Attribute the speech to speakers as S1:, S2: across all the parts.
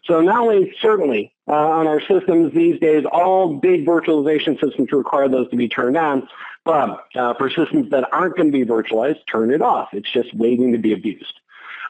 S1: So not only certainly on our systems these days, all big virtualization systems require those to be turned on, but for systems that aren't going to be virtualized, turn it off. It's just waiting to be abused.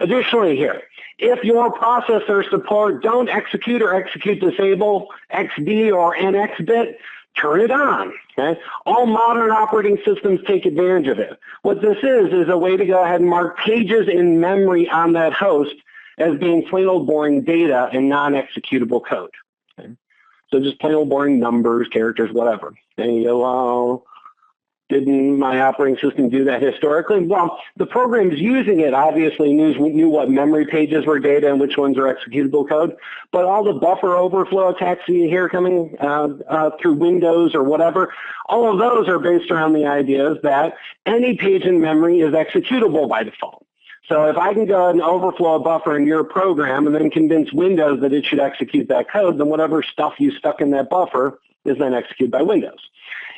S1: Additionally here, if your processor support don't execute or execute disable XD or NX bit, turn it on. Okay? All modern operating systems take advantage of it. What this is a way to go ahead and mark pages in memory on that host as being plain old boring data and non-executable code. Okay? So just plain old boring numbers, characters, whatever. And you go, well, didn't my operating system do that historically? Well, the programs using it obviously knew what memory pages were data and which ones are executable code, but all the buffer overflow attacks you hear coming through Windows or whatever, all of those are based around the ideas that any page in memory is executable by default. So if I can go ahead and overflow a buffer in your program and then convince Windows that it should execute that code, then whatever stuff you stuck in that buffer is then executed by Windows.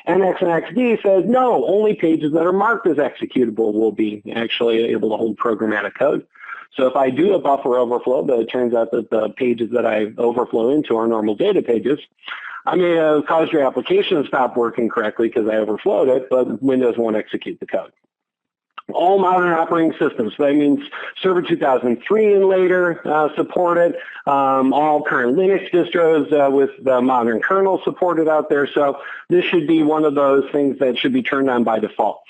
S1: NX and XD says, no, only pages that are marked as executable will be actually able to hold programmatic code. So if I do a buffer overflow, but it turns out that the pages that I overflow into are normal data pages, I may have caused your application to stop working correctly because I overflowed it, but Windows won't execute the code. All modern operating systems, so that means Server 2003 and later support it. All current Linux distros with the modern kernel supported out there. So this should be one of those things that should be turned on by default.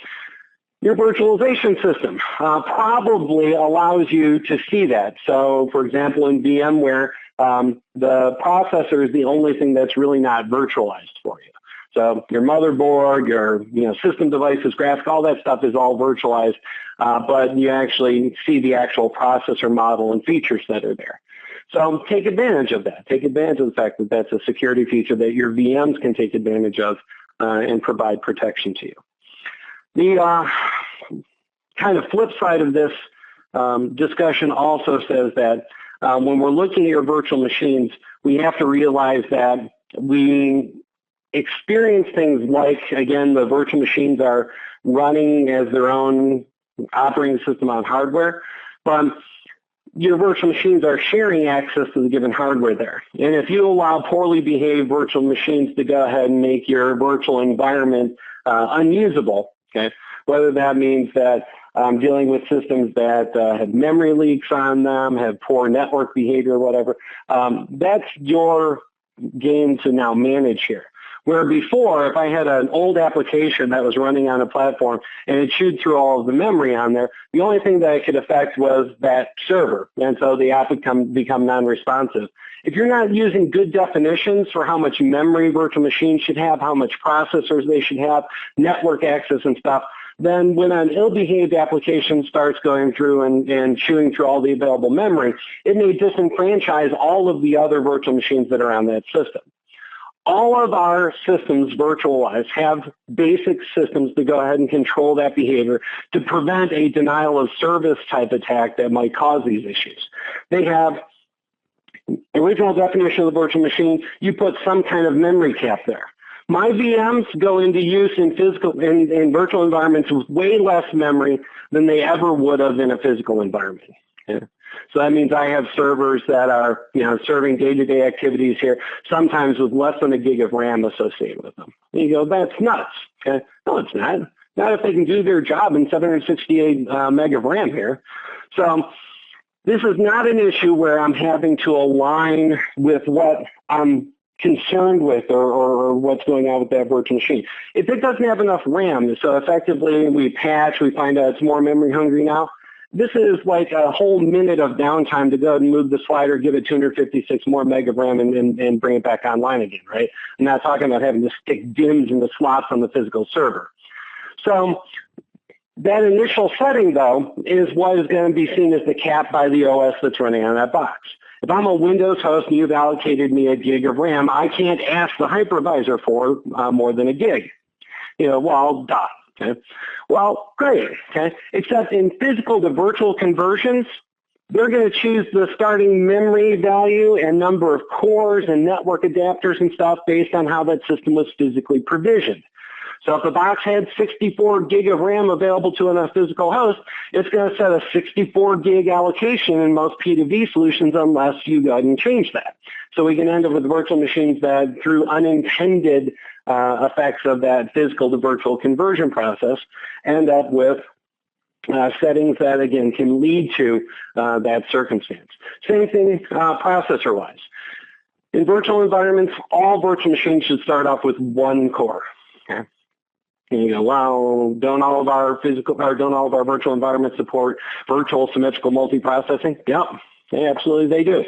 S1: Your virtualization system probably allows you to see that. So for example, in VMware, the processor is the only thing that's really not virtualized for you. So your motherboard, your system devices, graphics, all that stuff is all virtualized, but you actually see the actual processor model and features that are there. So take advantage of that. Take advantage of the fact that that's a security feature that your VMs can take advantage of and provide protection to you. The kind of flip side of this discussion also says that when we're looking at your virtual machines, we have to realize that we experience things like, again, the virtual machines are running as their own operating system on hardware, but your virtual machines are sharing access to the given hardware there. And if you allow poorly behaved virtual machines to go ahead and make your virtual environment unusable, okay, whether that means that dealing with systems that have memory leaks on them, have poor network behavior, or whatever, that's your game to now manage here. Where before, if I had an old application that was running on a platform and it chewed through all of the memory on there, the only thing that I could affect was that server. And so the app would become non-responsive. If you're not using good definitions for how much memory virtual machines should have, how much processors they should have, network access and stuff, then when an ill-behaved application starts going through and chewing through all the available memory, it may disenfranchise all of the other virtual machines that are on that system. All of our systems, virtualized, have basic systems to go ahead and control that behavior to prevent a denial of service type attack that might cause these issues. They have original definition of the virtual machine. You put some kind of memory cap there. My VMs go into use in virtual environments with way less memory than they ever would have in a physical environment. Yeah. So that means I have servers that are, serving day-to-day activities here, sometimes with less than a gig of RAM associated with them. And you go, that's nuts. Okay? No, it's not. Not if they can do their job in 768 meg of RAM here. So this is not an issue where I'm having to align with what I'm concerned with or what's going on with that virtual machine. If it doesn't have enough RAM, so effectively we patch, we find out it's more memory hungry now, this is like a whole minute of downtime to go and move the slider, give it 256 more meg of RAM and bring it back online again, right? I'm not talking about having to stick DIMMs in the slots on the physical server. So that initial setting, though, is what is going to be seen as the cap by the OS that's running on that box. If I'm a Windows host and you've allocated me a gig of RAM, I can't ask the hypervisor for more than a gig. Well, duh. Okay. Well, great. Okay. Except in physical to virtual conversions, they're going to choose the starting memory value and number of cores and network adapters and stuff based on how that system was physically provisioned. So if the box had 64 gig of RAM available to a physical host, it's going to set a 64 gig allocation in most P2V solutions unless you go ahead and change that. So we can end up with virtual machines that, through unintended effects of that physical to virtual conversion process, end up with settings that, again, can lead to that circumstance. Same thing processor-wise. In virtual environments, all virtual machines should start off with one core. Okay? And you go, well, don't all of our virtual environments support virtual symmetrical multiprocessing? Yep, absolutely they do.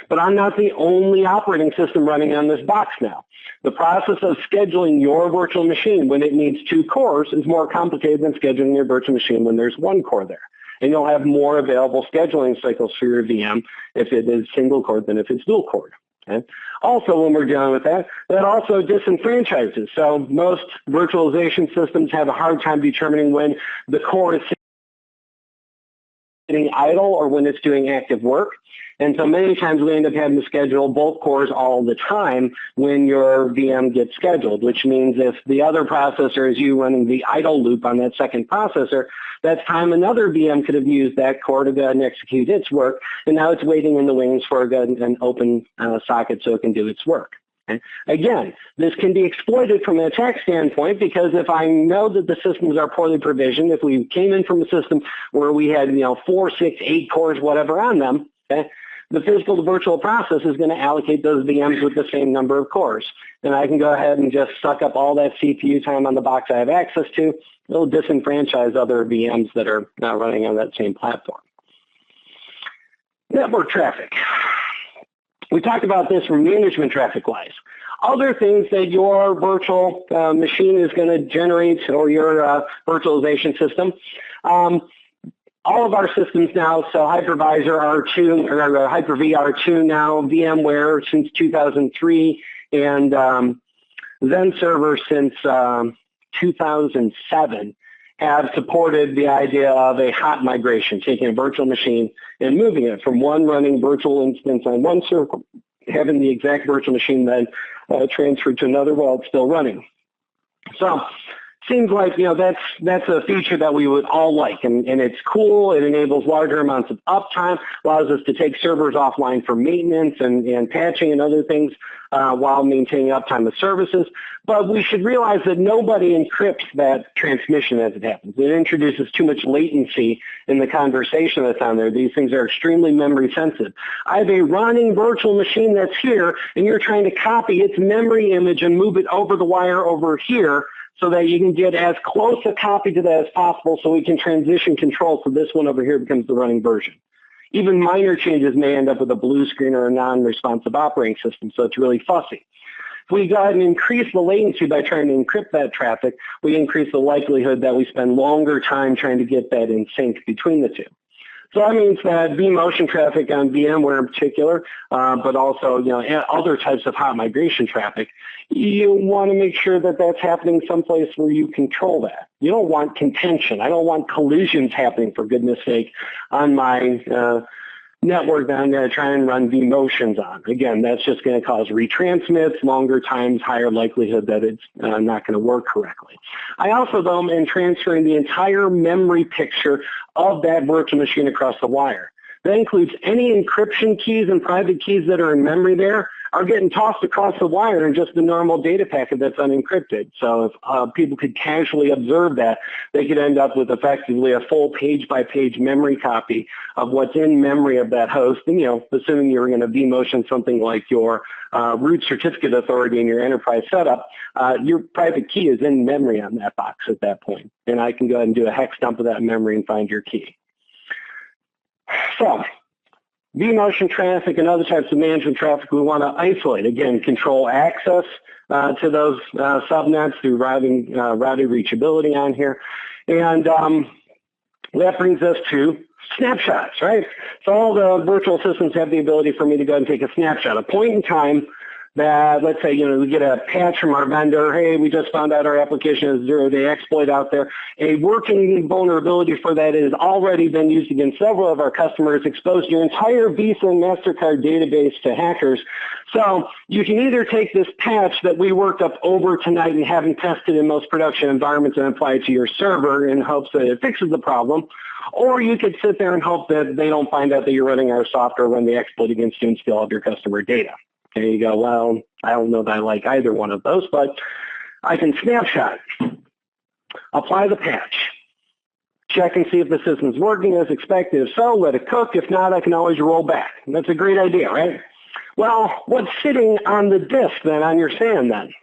S1: But I'm not the only operating system running on this box now. The process of scheduling your virtual machine when it needs 2 cores is more complicated than scheduling your virtual machine when there's 1 core there. And you'll have more available scheduling cycles for your VM if it is single core than if it's dual core. Okay? Also, when we're dealing with that, that also disenfranchises. So most virtualization systems have a hard time determining when the core is sitting idle or when it's doing active work. And so many times we end up having to schedule both cores all the time when your VM gets scheduled, which means if the other processor is you running the idle loop on that second processor, that's time another VM could have used that core to go ahead and execute its work, and now it's waiting in the wings for an open socket so it can do its work. Okay? Again, this can be exploited from an attack standpoint because if I know that the systems are poorly provisioned, if we came in from a system where we had 4, 6, 8 cores, whatever on them, okay, the physical to virtual process is going to allocate those VMs with the same number of cores. And I can go ahead and just suck up all that CPU time on the box I have access to. It'll disenfranchise other VMs that are not running on that same platform. Network traffic. We talked about this from management traffic-wise. Other things that your virtual machine is going to generate, or your virtualization system. All of our systems now, so Hypervisor R2, or Hyper-V R2 now, VMware since 2003, and Zen Server since 2007, have supported the idea of a hot migration, taking a virtual machine and moving it from one running virtual instance on one server, having the exact virtual machine then transferred to another while it's still running. So seems like, that's a feature that we would all like, and it's cool. It enables larger amounts of uptime, allows us to take servers offline for maintenance and patching and other things while maintaining uptime of services. But we should realize that nobody encrypts that transmission as it happens. It introduces too much latency in the conversation that's on there. These things are extremely memory sensitive. I have a running virtual machine that's here, and you're trying to copy its memory image and move it over the wire over here, so that you can get as close a copy to that as possible so we can transition control so this one over here becomes the running version. Even minor changes may end up with a blue screen or a non-responsive operating system, so it's really fussy. If we go ahead and increase the latency by trying to encrypt that traffic, we increase the likelihood that we spend longer time trying to get that in sync between the two. So that means that vMotion traffic on VMware in particular, but also other types of hot migration traffic, you want to make sure that that's happening someplace where you control that. You don't want contention. I don't want collisions happening, for goodness sake, on my network that I'm going to try and run vMotions on. Again, that's just going to cause retransmits, longer times, higher likelihood that it's not going to work correctly. I also, though, am transferring the entire memory picture of that virtual machine across the wire. That includes any encryption keys and private keys that are in memory there are getting tossed across the wire in just the normal data packet that's unencrypted. So if people could casually observe that, they could end up with effectively a full page-by-page memory copy of what's in memory of that host. And, assuming you were going to vMotion something like your root certificate authority in your enterprise setup, your private key is in memory on that box at that point. And I can go ahead and do a hex dump of that memory and find your key. So vMotion traffic and other types of management traffic we want to isolate. Again, control access to those subnets through routing reachability on here. And that brings us to snapshots, right? So all the virtual systems have the ability for me to go and take a snapshot, a point in time that, let's say, we get a patch from our vendor, hey, we just found out our application has zero-day exploit out there. A working vulnerability for that has already been used against several of our customers, exposed your entire Visa and MasterCard database to hackers. So you can either take this patch that we worked up over tonight and haven't tested in most production environments and apply it to your server in hopes that it fixes the problem, or you could sit there and hope that they don't find out that you're running our software when they exploit against you and steal all of your customer data. And you go, well, I don't know that I like either one of those, but I can snapshot, apply the patch, check and see if the system's working as expected. If so, let it cook. If not, I can always roll back. And that's a great idea, right? Well, what's sitting on the disk then, on your SAN then?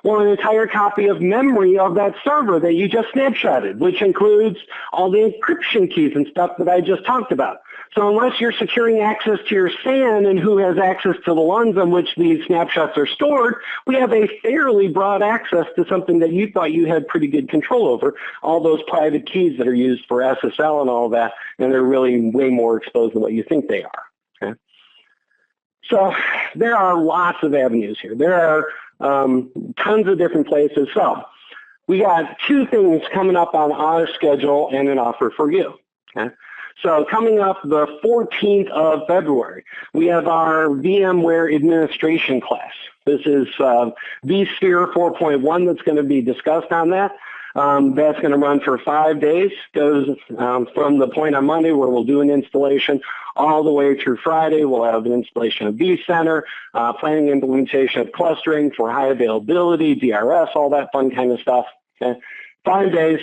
S1: Well, an entire copy of memory of that server that you just snapshotted, which includes all the encryption keys and stuff that I just talked about. So unless you're securing access to your SAN and who has access to the ones on which these snapshots are stored, we have a fairly broad access to something that you thought you had pretty good control over, all those private keys that are used for SSL and all that, and they're really way more exposed than what you think they are. Okay? So there are lots of avenues here. There are tons of different places. So we got two things coming up on our schedule and an offer for you. Okay? So coming up the 14th of February, we have our VMware administration class. This is vSphere 4.1 that's going to be discussed on that. That's going to run for 5 days, goes from the point on Monday where we'll do an installation all the way through Friday. We'll have an installation of vCenter, planning implementation of clustering for high availability, DRS, all that fun kind of stuff. Okay? 5 days.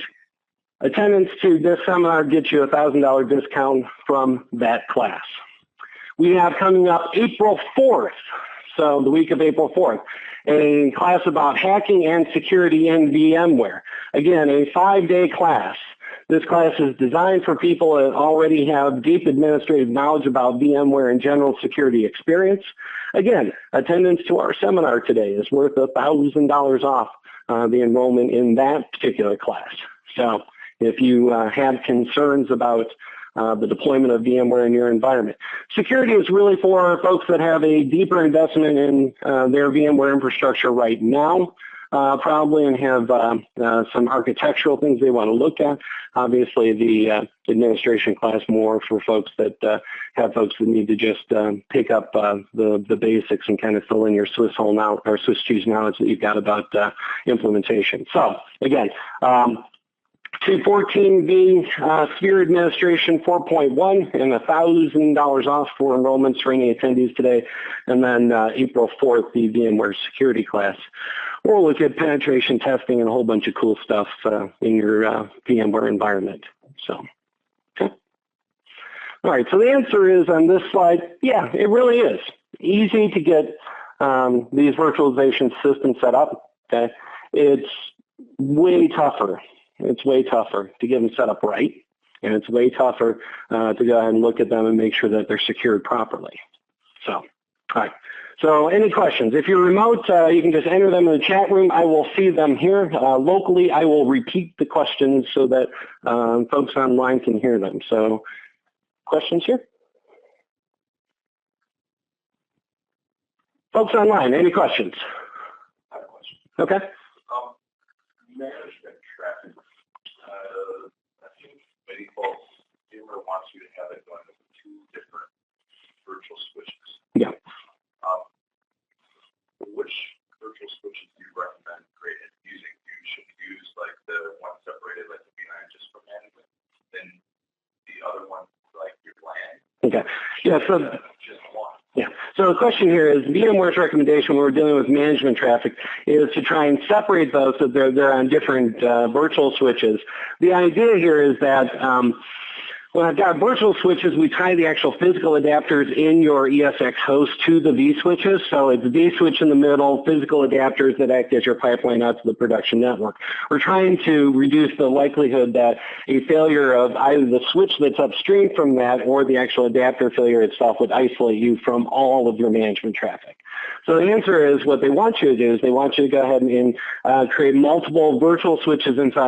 S1: Attendance to this seminar gets you a $1,000 discount from that class. We have coming up April 4th, so the week of April 4th, a class about hacking and security in VMware. Again, a 5-day class. This class is designed for people that already have deep administrative knowledge about VMware and general security experience. Again, attendance to our seminar today is worth $1,000 off the enrollment in that particular class. So if you have concerns about the deployment of VMware in your environment. Security is really for folks that have a deeper investment in their VMware infrastructure right now, probably, and have some architectural things they want to look at. Obviously, the administration class more for folks that have folks that need to just pick up the basics and kind of fill in your Swiss hole now or Swiss cheese knowledge that you've got about implementation. So again, 214V Sphere Administration 4.1 and $1,000 off for enrollments for any attendees today. And then April 4th, the VMware security class. We'll look at penetration testing and a whole bunch of cool stuff in your VMware environment. So, okay. All right, so the answer is on this slide, yeah, it really is easy to get these virtualization systems set up. Okay, it's way tougher. It's way tougher to get them set up right, and it's way tougher to go ahead and look at them and make sure that they're secured properly. So, all right. So any questions? If you're remote, you can just enter them in the chat room. I will see them here. Locally, I will repeat the questions so that folks online can hear them. So questions here? Folks online, any questions?
S2: I have a question.
S1: Okay.
S2: Management traffic. I think many folks, VMware wants you to have it going with 2 different virtual switches.
S1: Yeah.
S2: Which virtual switches do you recommend creating using? Should you use like the one separated like the V9 just for management, then the other one like your LAN?
S1: Okay. Yeah. So
S2: just one.
S1: Yeah. So the question here is VMware's recommendation when we're dealing with management traffic is to try and separate those so they're on different virtual switches. The idea here is that when I've got virtual switches, we tie the actual physical adapters in your ESX host to the vSwitches. So it's vSwitch in the middle, physical adapters that act as your pipeline out to the production network. We're trying to reduce the likelihood that a failure of either the switch that's upstream from that or the actual adapter failure itself would isolate you from all of your management traffic. So the answer is what they want you to do is they want you to go ahead and create multiple virtual switches inside